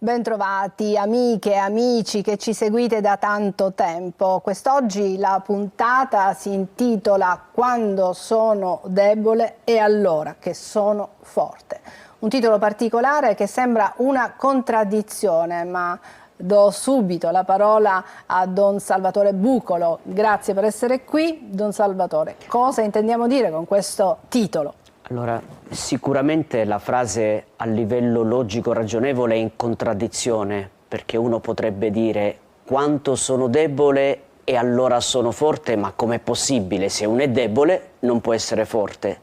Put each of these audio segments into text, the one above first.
Bentrovati amiche e amici che ci seguite da tanto tempo. Quest'oggi la puntata si intitola Quando sono debole e allora che sono forte. Un titolo particolare che sembra una contraddizione, ma do subito la parola a Don Salvatore Bucolo. Grazie per essere qui. Don Salvatore, cosa intendiamo dire con questo titolo? Allora, sicuramente la frase a livello logico ragionevole è in contraddizione, perché uno potrebbe dire quanto sono debole e allora sono forte, ma com'è possibile? Se uno è debole non può essere forte.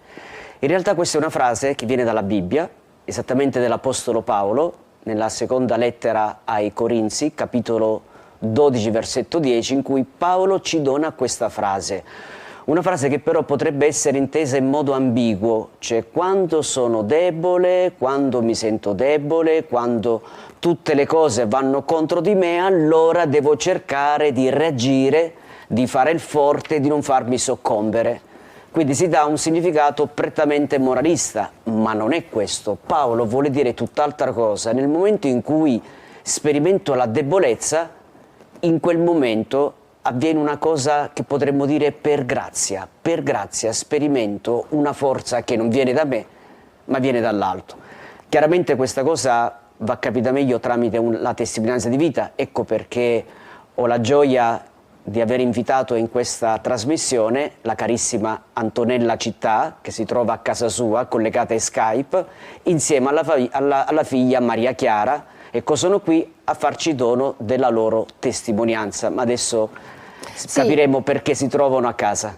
In realtà questa è una frase che viene dalla Bibbia, esattamente dell'Apostolo Paolo, nella seconda lettera ai Corinzi, capitolo 12, versetto 10, in cui Paolo ci dona questa frase. Una frase che però potrebbe essere intesa in modo ambiguo, cioè quando sono debole, quando mi sento debole, quando tutte le cose vanno contro di me, allora devo cercare di reagire, di fare il forte, di non farmi soccombere. Quindi si dà un significato prettamente moralista, ma non è questo. Paolo vuole dire tutt'altra cosa. Nel momento in cui sperimento la debolezza, in quel momento avviene una cosa che potremmo dire per grazia sperimento una forza che non viene da me ma viene dall'alto. Chiaramente questa cosa va capita meglio tramite la testimonianza di vita, ecco perché ho la gioia di aver invitato in questa trasmissione la carissima Antonella Città, che si trova a casa sua collegata in Skype insieme alla figlia Maria Chiara. Ecco, sono qui a farci dono della loro testimonianza, ma adesso capiremo perché si trovano a casa.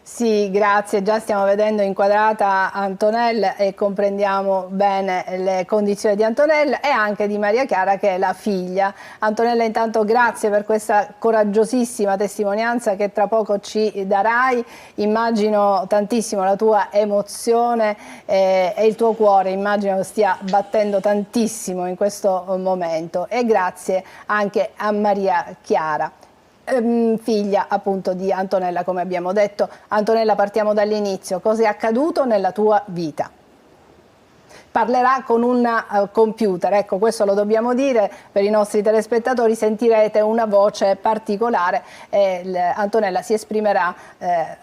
Sì, grazie, già stiamo vedendo inquadrata Antonella e comprendiamo bene le condizioni di Antonella e anche di Maria Chiara che è la figlia. Antonella, intanto grazie per questa coraggiosissima testimonianza che tra poco ci darai. Immagino tantissimo la tua emozione e il tuo cuore, immagino stia battendo tantissimo in questo momento, e grazie anche a Maria Chiara. Figlia appunto di Antonella, come abbiamo detto. Antonella, partiamo dall'inizio. Cosa è accaduto nella tua vita? Parlerà con un computer, ecco, questo lo dobbiamo dire per i nostri telespettatori, sentirete una voce particolare. Antonella si esprimerà,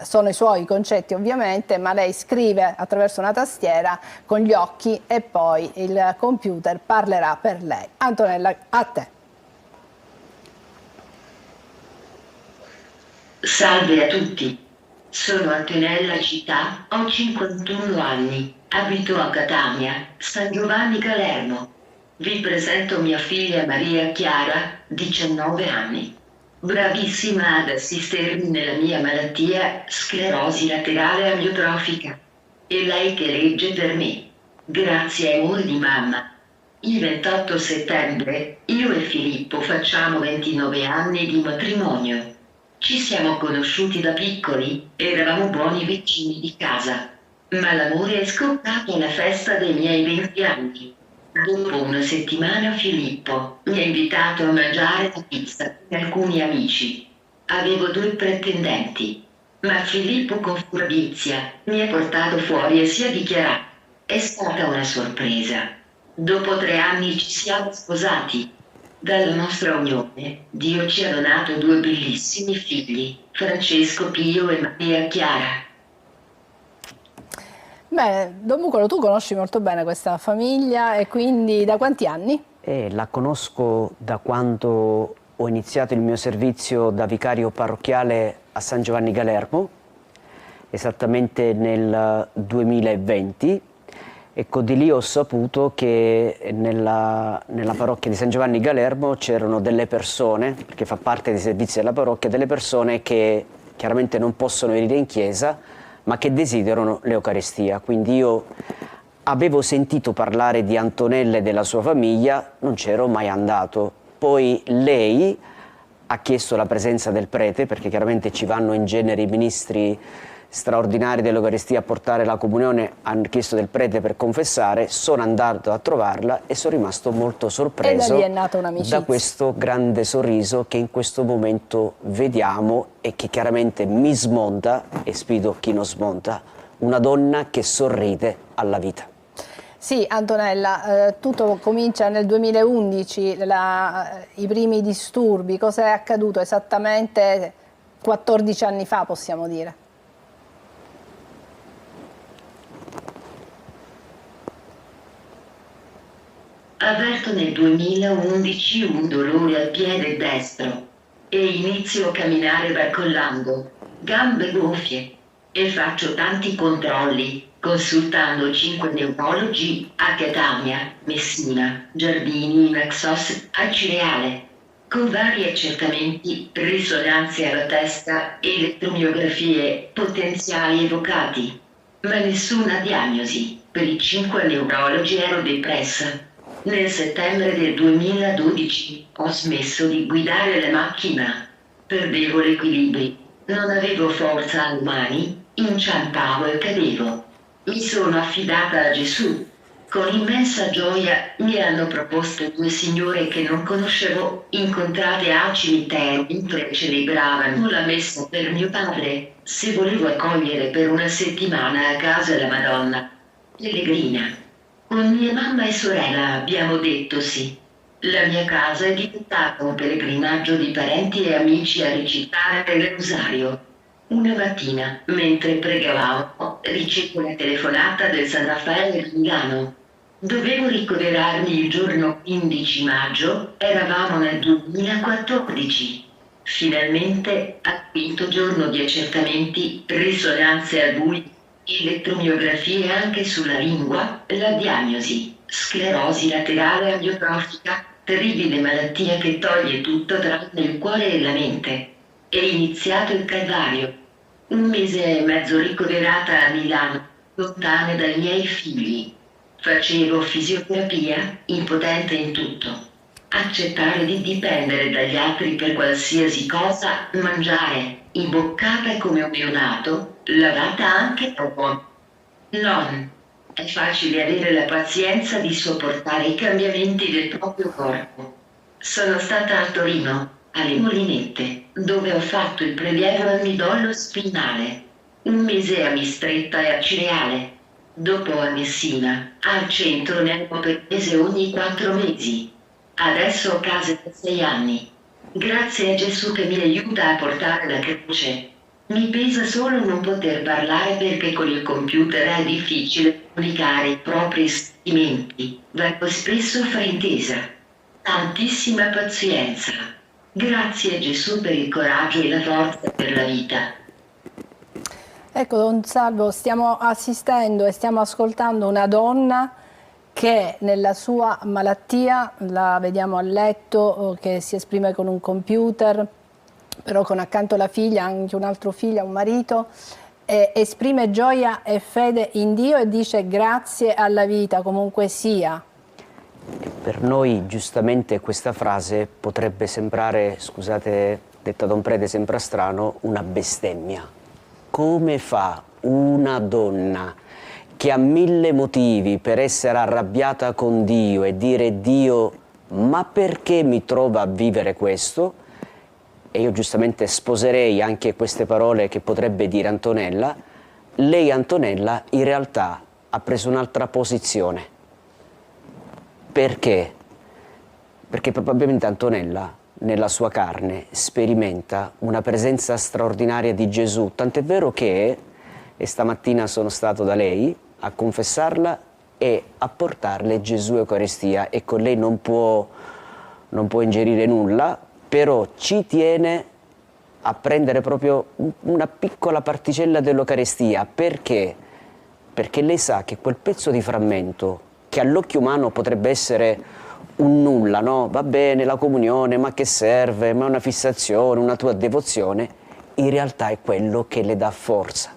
sono i suoi concetti ovviamente, ma lei scrive attraverso una tastiera con gli occhi e poi il computer parlerà per lei. Antonella, a te. Salve a tutti, sono Antonella Città, ho 51 anni, abito a Catania, San Giovanni Galermo. Vi presento mia figlia Maria Chiara, 19 anni. Bravissima ad assistermi nella mia malattia, sclerosi laterale amiotrofica. E lei che legge per me. Grazie a amore di mamma. Il 28 settembre, io e Filippo facciamo 29 anni di matrimonio. Ci siamo conosciuti da piccoli, eravamo buoni vicini di casa. Ma l'amore è scoppiato alla festa dei miei 20 anni. Dopo una settimana Filippo mi ha invitato a mangiare la pizza con alcuni amici. Avevo 2 pretendenti. Ma Filippo con furbizia mi ha portato fuori e si è dichiarato. È stata una sorpresa. Dopo 3 anni ci siamo sposati. Dalla nostra unione, Dio ci ha donato 2 bellissimi figli, Francesco Pio e Maria Chiara. Beh, Don Bucolo, tu conosci molto bene questa famiglia e quindi da quanti anni? La conosco da quando ho iniziato il mio servizio da vicario parrocchiale a San Giovanni Galermo, esattamente nel 2020. Ecco, di lì ho saputo che nella parrocchia di San Giovanni Galermo c'erano delle persone, perché fa parte dei servizi della parrocchia, delle persone che chiaramente non possono venire in chiesa, ma che desiderano l'Eucaristia. Quindi io avevo sentito parlare di Antonella e della sua famiglia, non c'ero mai andato. Poi lei ha chiesto la presenza del prete, perché chiaramente ci vanno in genere i ministri straordinari dell'Eucaristia a portare la comunione, hanno chiesto del prete per confessare, sono andato a trovarla e sono rimasto molto sorpreso da lì è nata un'amicizia. Da questo grande sorriso che in questo momento vediamo e che chiaramente mi smonta, e sfido chi non smonta, una donna che sorride alla vita. Sì, Antonella, tutto comincia nel 2011, i primi disturbi. Cosa è accaduto esattamente 14 anni fa, possiamo dire? Avverto nel 2011 un dolore al piede destro e inizio a camminare barcollando, gambe gonfie, e faccio tanti controlli, consultando 5 neurologi a Catania, Messina, Giardini, Naxos, Acireale, con vari accertamenti, risonanze alla testa, elettromiografie, potenziali evocati, ma nessuna diagnosi. Per i 5 neurologi ero depressa. Nel settembre del 2012 ho smesso di guidare la macchina. Perdevo l'equilibrio, non avevo forza alle mani, inciampavo e cadevo. Mi sono affidata a Gesù. Con immensa gioia mi hanno proposto 2 signore che non conoscevo, incontrate al cimitero mentre celebravano la messa per mio padre, se volevo accogliere per una settimana a casa la Madonna Pellegrina. Con mia mamma e sorella abbiamo detto sì. La mia casa è diventata un pellegrinaggio di parenti e amici a recitare il rosario. Una mattina, mentre pregavamo, ricevo la telefonata del San Raffaele di Milano. Dovevo ricoverarmi il giorno 15 maggio, eravamo nel 2014. Finalmente, al quinto giorno di accertamenti, risonanze al buio, elettromiografie anche sulla lingua, la diagnosi, sclerosi laterale amiotrofica, terribile malattia che toglie tutto tranne il cuore e la mente. È iniziato il calvario. 1 mese e mezzo ricoverata a Milano, lontana dai miei figli. Facevo fisioterapia, impotente in tutto. Accettare di dipendere dagli altri per qualsiasi cosa, mangiare, imboccata come un neonato, lavata anche troppo. Non è facile avere la pazienza di sopportare i cambiamenti del proprio corpo. Sono stata a Torino, alle Molinette, dove ho fatto il prelievo al midollo spinale. 1 mese a Mistretta e a Cireale. Dopo a Messina, al centro ne ho per mese ogni 4 mesi. Adesso ho casa da 6 anni. Grazie a Gesù che mi aiuta a portare la croce. Mi pesa solo non poter parlare perché con il computer è difficile comunicare i propri sentimenti. Vengo spesso fraintesa. Tantissima pazienza. Grazie a Gesù per il coraggio e la forza per la vita. Ecco, Don Salvo, stiamo assistendo e stiamo ascoltando una donna che nella sua malattia, la vediamo a letto, che si esprime con un computer, però con accanto la figlia, anche un altro figlio, un marito, esprime gioia e fede in Dio e dice grazie alla vita, comunque sia. Per noi giustamente questa frase potrebbe sembrare, scusate, detta Don Prete sembra strano, una bestemmia. Come fa una donna che ha 1000 motivi per essere arrabbiata con Dio e dire Dio, ma perché mi trova a vivere questo? E io giustamente sposerei anche queste parole che potrebbe dire Antonella. Lei, Antonella, in realtà ha preso un'altra posizione. Perché? Perché probabilmente Antonella nella sua carne sperimenta una presenza straordinaria di Gesù, tant'è vero che, e stamattina sono stato da lei a confessarla e a portarle Gesù Eucaristia, e con lei non può ingerire nulla, però ci tiene a prendere proprio una piccola particella dell'Eucaristia. Perché? Perché lei sa che quel pezzo di frammento, che all'occhio umano potrebbe essere un nulla, no? Va bene la comunione, ma che serve? Ma è una fissazione, una tua devozione, in realtà è quello che le dà forza.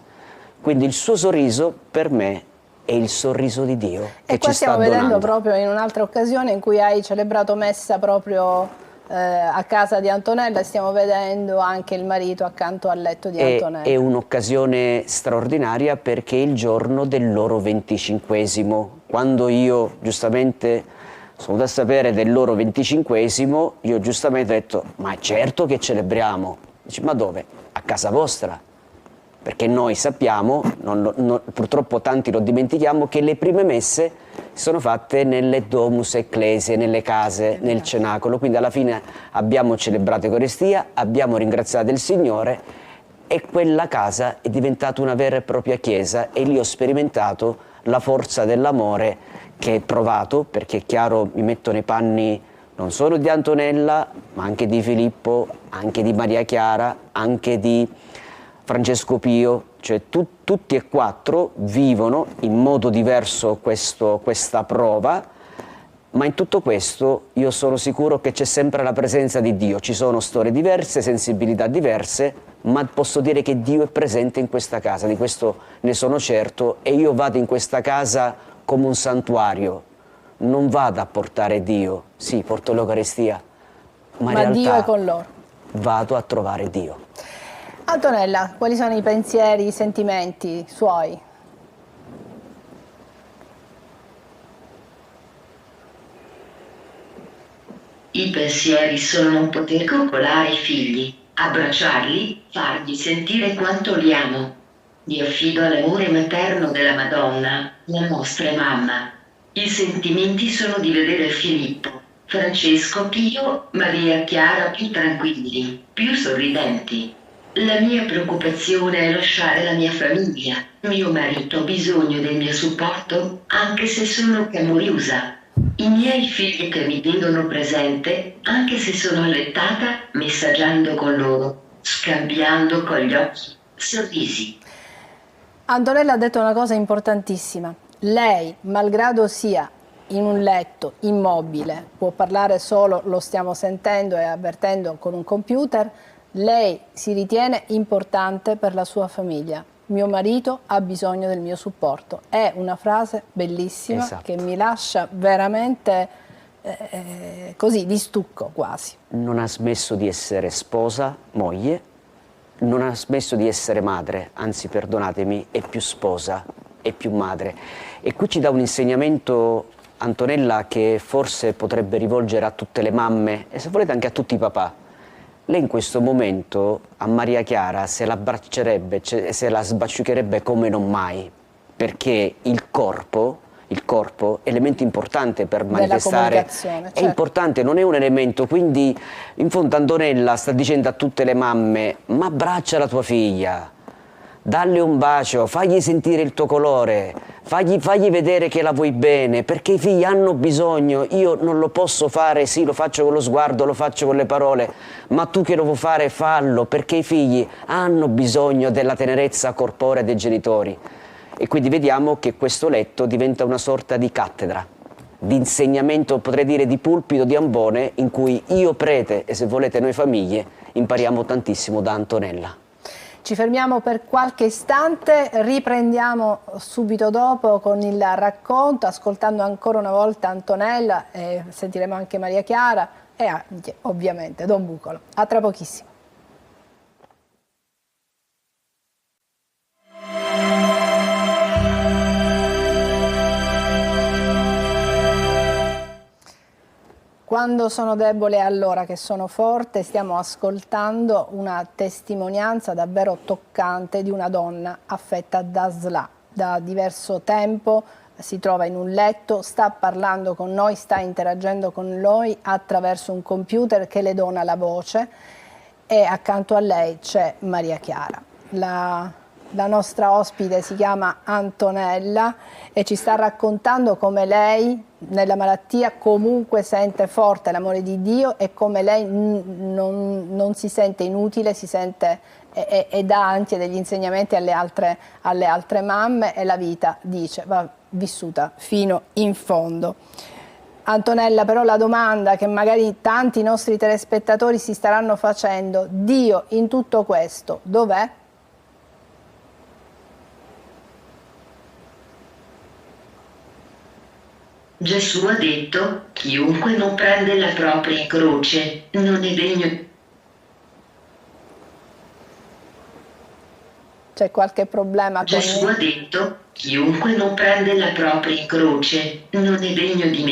Quindi il suo sorriso per me è il sorriso di Dio che ci sta donando. E qua stiamo vedendo proprio in un'altra occasione in cui hai celebrato messa proprio a casa di Antonella, e stiamo vedendo anche il marito accanto al letto di Antonella. È un'occasione straordinaria perché è il giorno del loro 25esimo. Quando io giustamente sono venuto a sapere del loro 25esimo, io giustamente ho detto, ma certo che celebriamo. Dice, ma dove? A casa vostra. Perché noi sappiamo, purtroppo tanti lo dimentichiamo, che le prime messe sono fatte nelle domus ecclesiae, nelle case, nel cenacolo. Quindi alla fine abbiamo celebrato Eucaristia, abbiamo ringraziato il Signore e quella casa è diventata una vera e propria chiesa e lì ho sperimentato la forza dell'amore che ho provato, perché è chiaro, mi metto nei panni non solo di Antonella, ma anche di Filippo, anche di Maria Chiara, anche di Francesco Pio, cioè tutti e quattro vivono in modo diverso questa prova, ma in tutto questo io sono sicuro che c'è sempre la presenza di Dio. Ci sono storie diverse, sensibilità diverse, ma posso dire che Dio è presente in questa casa, di questo ne sono certo, e io vado in questa casa come un santuario. Non vado a portare Dio, sì, porto l'Eucaristia, ma in realtà Dio è con loro. vado a trovare Dio. Antonella, quali sono i pensieri, i sentimenti suoi? I pensieri sono non poter coccolare i figli, abbracciarli, fargli sentire quanto li amo. Mi affido all'amore materno della Madonna, la nostra mamma. I sentimenti sono di vedere Filippo, Francesco Pio, Maria Chiara più tranquilli, più sorridenti. La mia preoccupazione è lasciare la mia famiglia. Mio marito ha bisogno del mio supporto, anche se sono camurosa. I miei figli che mi vedono presente, anche se sono allettata, messaggiando con loro, scambiando con gli occhi, sorrisi. Antonella ha detto una cosa importantissima. Lei, malgrado sia in un letto immobile, può parlare solo, lo stiamo sentendo e avvertendo con un computer, lei si ritiene importante per la sua famiglia. Mio marito ha bisogno del mio supporto. È una frase bellissima, esatto, che mi lascia veramente così, di stucco quasi. Non ha smesso di essere sposa, moglie, non ha smesso di essere madre, anzi perdonatemi, è più sposa, è più madre. E qui ci dà un insegnamento, Antonella, che forse potrebbe rivolgere a tutte le mamme e se volete anche a tutti i papà. Lei in questo momento a Maria Chiara se l'abbraccerebbe, se la sbaciucherebbe come non mai, perché il corpo è elemento importante per manifestare, certo, è importante, non è un elemento, quindi in fondo Antonella sta dicendo a tutte le mamme, ma abbraccia la tua figlia, dalle un bacio, fagli sentire il tuo colore, fagli vedere che la vuoi bene, perché i figli hanno bisogno. Io non lo posso fare, sì, lo faccio con lo sguardo, lo faccio con le parole, ma tu che lo vuoi fare, fallo, perché i figli hanno bisogno della tenerezza corporea dei genitori. E quindi vediamo che questo letto diventa una sorta di cattedra, di insegnamento, potrei dire di pulpito, di ambone, in cui io prete e se volete noi famiglie impariamo tantissimo da Antonella. Ci fermiamo per qualche istante, riprendiamo subito dopo con il racconto, ascoltando ancora una volta Antonella, sentiremo anche Maria Chiara e ovviamente Don Bucolo. A tra pochissimo. Quando sono debole è allora che sono forte. Stiamo ascoltando una testimonianza davvero toccante di una donna affetta da SLA. Da diverso tempo si trova in un letto, sta parlando con noi, sta interagendo con noi attraverso un computer che le dona la voce e accanto a lei c'è Maria Chiara. La nostra ospite si chiama Antonella e ci sta raccontando come lei nella malattia comunque sente forte l'amore di Dio e come lei non si sente inutile, si sente e dà anche degli insegnamenti alle altre mamme e la vita, dice, va vissuta fino in fondo. Antonella, però la domanda che magari tanti nostri telespettatori si staranno facendo, Dio in tutto questo dov'è? Gesù ha detto, chiunque non prende la propria croce non è degno. C'è qualche problema con Gesù ha detto, chiunque non prende la propria croce non è degno di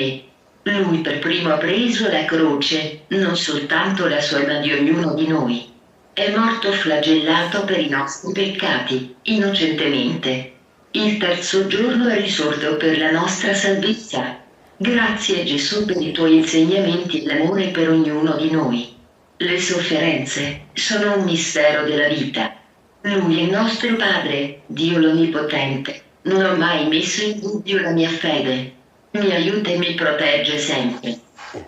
me. Lui per primo ha preso la croce, non soltanto la sua ma di ognuno di noi. È morto flagellato per i nostri peccati, innocentemente. Il terzo giorno è risorto per la nostra salvezza. Grazie Gesù per i tuoi insegnamenti e l'amore per ognuno di noi. Le sofferenze sono un mistero della vita. Lui è nostro Padre, Dio l'Onnipotente. Non ho mai messo in dubbio la mia fede. Mi aiuta e mi protegge sempre.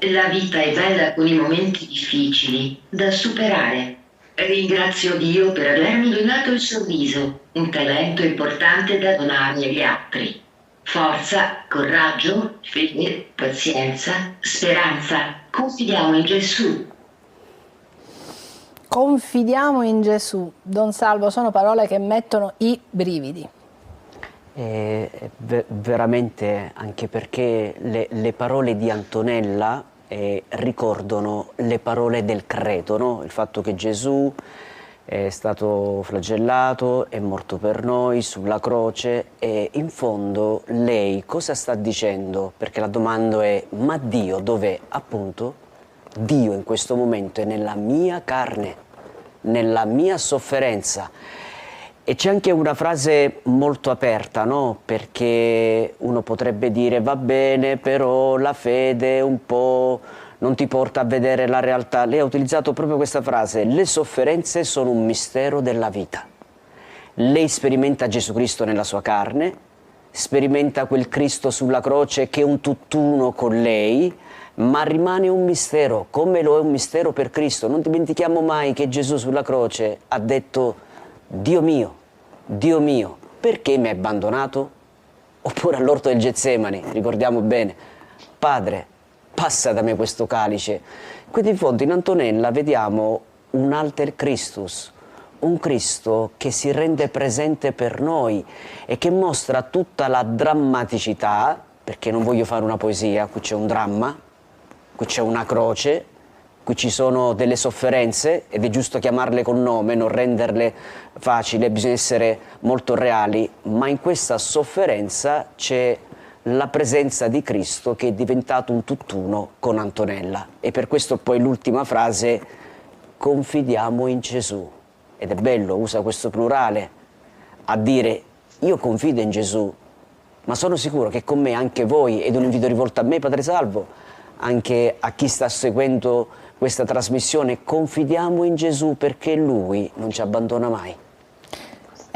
La vita è bella con i momenti difficili da superare. Ringrazio Dio per avermi donato il sorriso, un talento importante da donare agli altri. Forza, coraggio, fede, pazienza, speranza. Confidiamo in Gesù. Confidiamo in Gesù. Don Salvo, sono parole che mettono i brividi. Veramente, anche perché le parole di Antonella ricordano le parole del credo, no? Il fatto che Gesù è stato flagellato, è morto per noi sulla croce, e in fondo lei cosa sta dicendo? Perché la domanda è: ma Dio dov'è? Appunto, Dio in questo momento è nella mia carne, nella mia sofferenza. E c'è anche una frase molto aperta, no? Perché uno potrebbe dire: va bene, però la fede un po' non ti porta a vedere la realtà. Lei ha utilizzato proprio questa frase: le sofferenze sono un mistero della vita. Lei sperimenta Gesù Cristo nella sua carne, sperimenta quel Cristo sulla croce che è un tutt'uno con lei, ma rimane un mistero, come lo è un mistero per Cristo. Non dimentichiamo mai che Gesù sulla croce ha detto: Dio mio, perché mi hai abbandonato? Oppure all'orto del Getsemani, ricordiamo bene: Padre, passa da me questo calice. Quindi in fondo in Antonella vediamo un alter Christus, un Cristo che si rende presente per noi e che mostra tutta la drammaticità, perché non voglio fare una poesia, qui c'è un dramma, qui c'è una croce, qui ci sono delle sofferenze, ed è giusto chiamarle con nome, non renderle facili, bisogna essere molto reali, ma in questa sofferenza c'è la presenza di Cristo che è diventato un tutt'uno con Antonella. E per questo poi l'ultima frase: confidiamo in Gesù. Ed è bello, usa questo plurale a dire: io confido in Gesù, ma sono sicuro che con me anche voi, ed un invito rivolto a me, Padre Salvo, anche a chi sta seguendo questa trasmissione: confidiamo in Gesù, perché Lui non ci abbandona mai.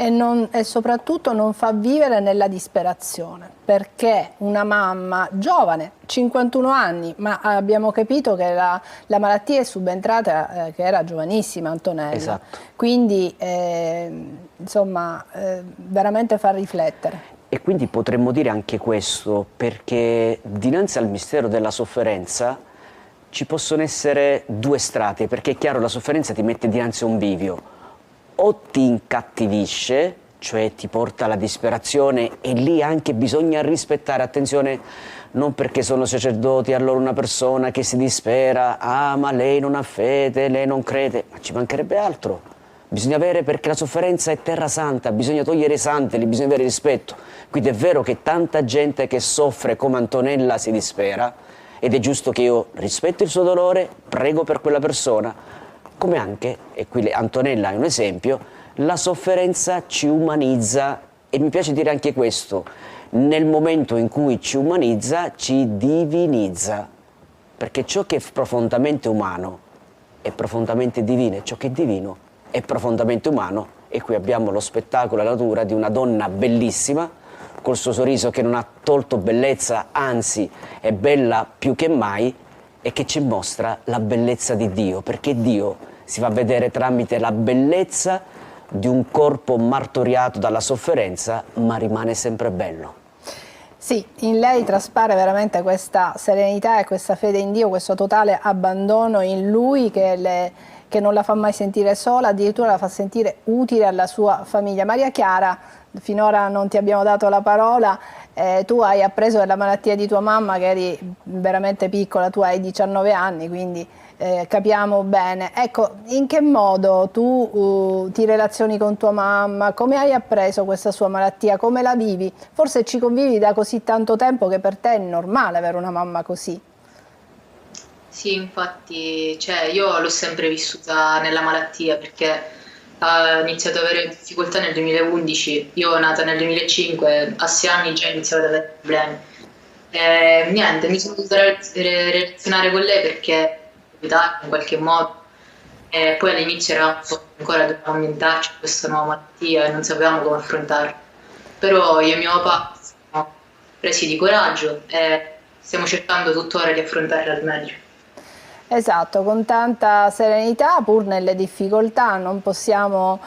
E soprattutto non fa vivere nella disperazione, perché una mamma giovane, 51 anni, ma abbiamo capito che la malattia è subentrata, che era giovanissima Antonella. Esatto. Quindi insomma veramente fa riflettere. E quindi potremmo dire anche questo, perché dinanzi al mistero della sofferenza ci possono essere due strati, perché è chiaro, la sofferenza ti mette dinanzi a un bivio: o ti incattivisce, cioè ti porta alla disperazione, e lì anche bisogna rispettare, attenzione, non perché sono sacerdoti allora una persona che si dispera: ah, ma lei non ha fede, lei non crede, ma ci mancherebbe altro. Bisogna avere, perché la sofferenza è terra santa, bisogna togliere i santeli, bisogna avere rispetto. Quindi è vero che tanta gente che soffre come Antonella si dispera, ed è giusto che io rispetto il suo dolore, prego per quella persona, come anche, e qui Antonella è un esempio, la sofferenza ci umanizza, e mi piace dire anche questo: nel momento in cui ci umanizza ci divinizza, perché ciò che è profondamente umano è profondamente divino, e ciò che è divino è profondamente umano. E qui abbiamo lo spettacolo, la natura di una donna bellissima, col suo sorriso che non ha tolto bellezza, anzi è bella più che mai, e che ci mostra la bellezza di Dio, perché Dio si fa vedere tramite la bellezza di un corpo martoriato dalla sofferenza, ma rimane sempre bello. Sì, in lei traspare veramente questa serenità e questa fede in Dio, questo totale abbandono in Lui che non la fa mai sentire sola, addirittura la fa sentire utile alla sua famiglia. Maria Chiara, finora non ti abbiamo dato la parola, tu hai appreso della malattia di tua mamma che eri veramente piccola, tu hai 19 anni, quindi capiamo bene. Ecco, in che modo tu ti relazioni con tua mamma? Come hai appreso questa sua malattia? Come la vivi? Forse ci convivi da così tanto tempo che per te è normale avere una mamma così. Sì, infatti, cioè, io l'ho sempre vissuta nella malattia, perché ha iniziato ad avere difficoltà nel 2011, io nata nel 2005, a 6 anni già iniziavo ad avere problemi. Niente, mi sono dovuta relazionare con lei perché in qualche modo. E poi all'inizio eravamo ancora dovevamo ambientarci a questa nuova malattia e non sapevamo come affrontarla. Però io e mio papà siamo presi di coraggio e stiamo cercando tuttora di affrontarla al meglio. Esatto, con tanta serenità, pur nelle difficoltà, non possiamo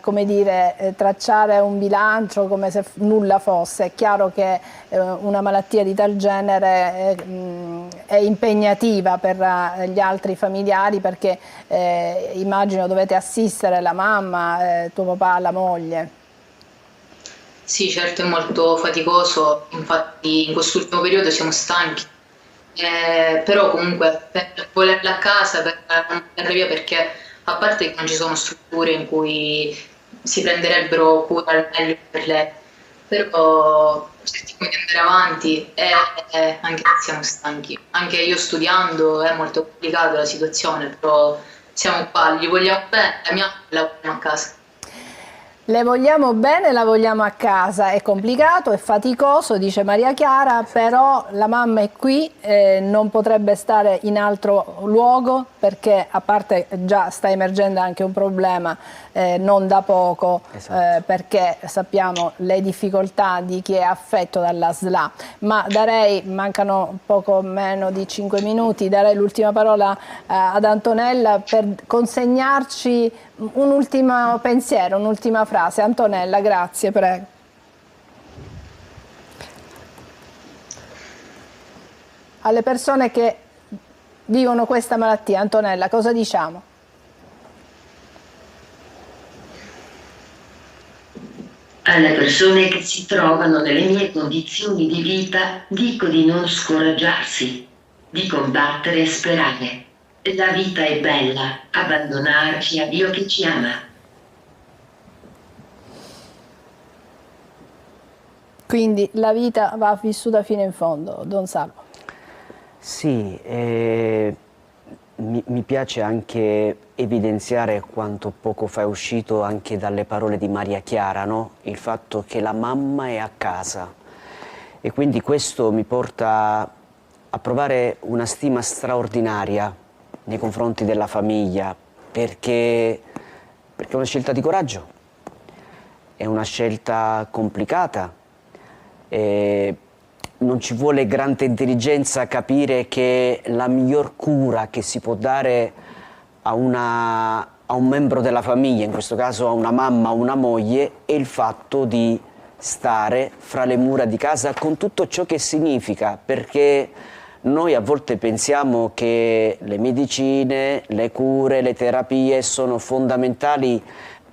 come dire, tracciare un bilancio come se nulla fosse. È chiaro che una malattia di tal genere è impegnativa per gli altri familiari perché immagino dovete assistere la mamma, tuo papà, la moglie. Sì, certo è molto faticoso, infatti in quest'ultimo periodo siamo stanchi. Però comunque per volerla a casa, per non volerla via, perché a parte che non ci sono strutture in cui si prenderebbero cura al meglio per lei, però cerchiamo di andare avanti e anche se siamo stanchi. Anche io studiando è molto complicata la situazione, però siamo qua, gli vogliamo bene, la mia la vogliamo a casa. Le vogliamo bene, la vogliamo a casa, è complicato, è faticoso, dice Maria Chiara, però la mamma è qui, non potrebbe stare in altro luogo perché a parte già sta emergendo anche un problema non da poco, esatto. perché sappiamo le difficoltà di chi è affetto dalla SLA, ma darei, mancano poco meno di 5 minuti, darei l'ultima parola ad Antonella per consegnarci un ultimo pensiero, un'ultima frase. Antonella, grazie, prego. Alle persone che vivono questa malattia, Antonella, cosa diciamo? Alle persone che si trovano nelle mie condizioni di vita, dico di non scoraggiarsi, di combattere e sperare. La vita è bella, abbandonarci a Dio che ci ama. Quindi la vita va vissuta fino in fondo, Don Salvo. Sì, mi piace anche evidenziare quanto poco fa è uscito anche dalle parole di Maria Chiara, no? Il fatto che la mamma è a casa e quindi questo mi porta a provare una stima straordinaria nei confronti della famiglia perché è una scelta di coraggio, è una scelta complicata. Non ci vuole grande intelligenza a capire che la miglior cura che si può dare a un membro della famiglia, in questo caso a una mamma o una moglie, è il fatto di stare fra le mura di casa con tutto ciò che significa, perché noi a volte pensiamo che le medicine, le cure, le terapie sono fondamentali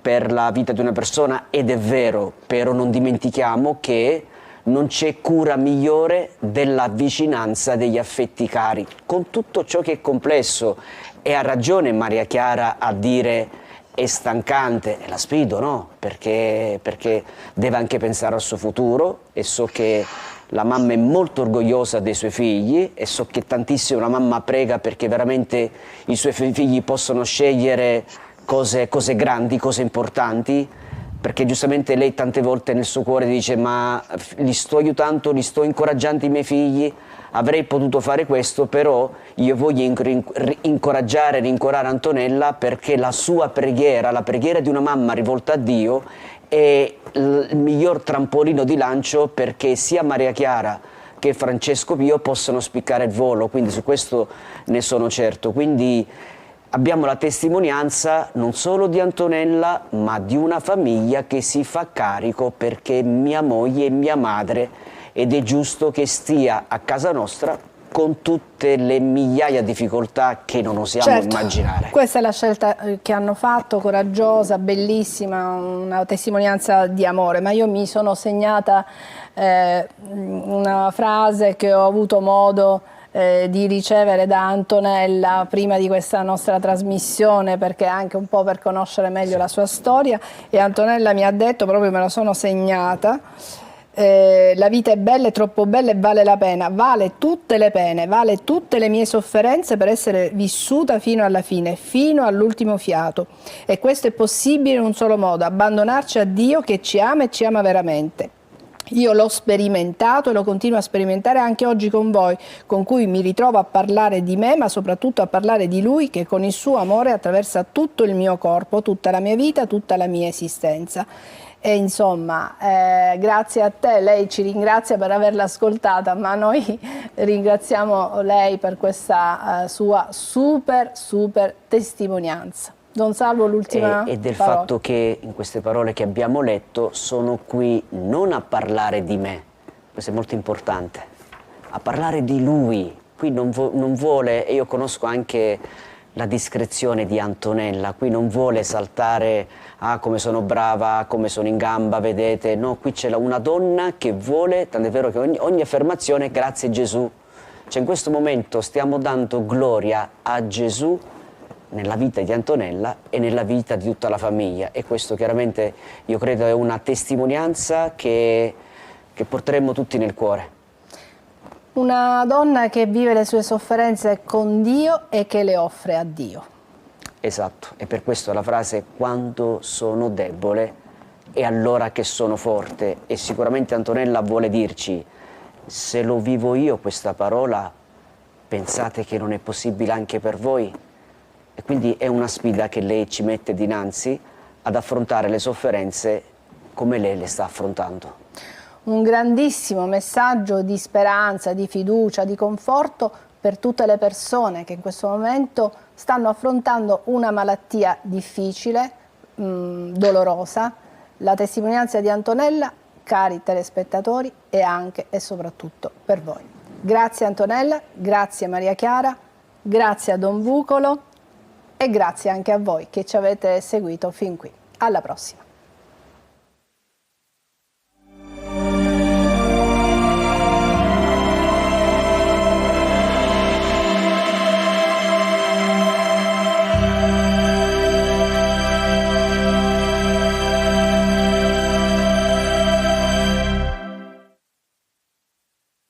per la vita di una persona ed è vero, però non dimentichiamo che non c'è cura migliore della vicinanza degli affetti cari, con tutto ciò che è complesso. E ha ragione Maria Chiara a dire è stancante, e la sfido, no? Perché deve anche pensare al suo futuro e so che la mamma è molto orgogliosa dei suoi figli e so che tantissimo la mamma prega perché veramente i suoi figli possono scegliere cose grandi, cose importanti, perché giustamente lei tante volte nel suo cuore dice ma li sto aiutando, li sto incoraggiando i miei figli, avrei potuto fare questo, però io voglio incoraggiare, rincuorare Antonella perché la sua preghiera, la preghiera di una mamma rivolta a Dio è il miglior trampolino di lancio perché sia Maria Chiara che Francesco Pio possano spiccare il volo, quindi su questo ne sono certo. Quindi abbiamo la testimonianza non solo di Antonella, ma di una famiglia che si fa carico perché mia moglie è mia madre ed è giusto che stia a casa nostra con tutte le migliaia di difficoltà che non osiamo immaginare. Questa è la scelta che hanno fatto, coraggiosa, bellissima, una testimonianza di amore, ma io mi sono segnata una frase che ho avuto modo di ricevere da Antonella prima di questa nostra trasmissione, perché anche un po' per conoscere meglio la sua storia, e Antonella mi ha detto, proprio me la sono segnata, La vita è bella, è troppo bella e vale la pena, vale tutte le pene, vale tutte le mie sofferenze per essere vissuta fino alla fine, fino all'ultimo fiato. E questo è possibile in un solo modo, abbandonarci a Dio che ci ama e ci ama veramente. Io l'ho sperimentato e lo continuo a sperimentare anche oggi con voi, con cui mi ritrovo a parlare di me, ma soprattutto a parlare di Lui che con il suo amore attraversa tutto il mio corpo, tutta la mia vita, tutta la mia esistenza. E insomma, grazie a te, lei ci ringrazia per averla ascoltata, ma noi ringraziamo lei per questa sua super testimonianza. Don Salvo, l'ultima e del parola. fatto che in queste parole che abbiamo letto sono qui non a parlare di me, questo è molto importante, a parlare di Lui. Qui non vuole, e io conosco anche la discrezione di Antonella, qui non vuole saltare, ah come sono brava, come sono in gamba, vedete, no, qui c'è una donna che vuole, tant'è vero che ogni affermazione, grazie Gesù, cioè in questo momento stiamo dando gloria a Gesù nella vita di Antonella e nella vita di tutta la famiglia, e questo chiaramente io credo è una testimonianza che porteremo tutti nel cuore. Una donna che vive le sue sofferenze con Dio e che le offre a Dio. Esatto, e per questo la frase quando sono debole è allora che sono forte, e sicuramente Antonella vuole dirci se lo vivo io questa parola, pensate che non è possibile anche per voi? E quindi è una sfida che lei ci mette dinanzi ad affrontare le sofferenze come lei le sta affrontando. Un grandissimo messaggio di speranza, di fiducia, di conforto per tutte le persone che in questo momento stanno affrontando una malattia difficile, dolorosa. La testimonianza di Antonella, cari telespettatori, è anche e soprattutto per voi. Grazie Antonella, grazie Maria Chiara, grazie a Don Vucolo e grazie anche a voi che ci avete seguito fin qui. Alla prossima.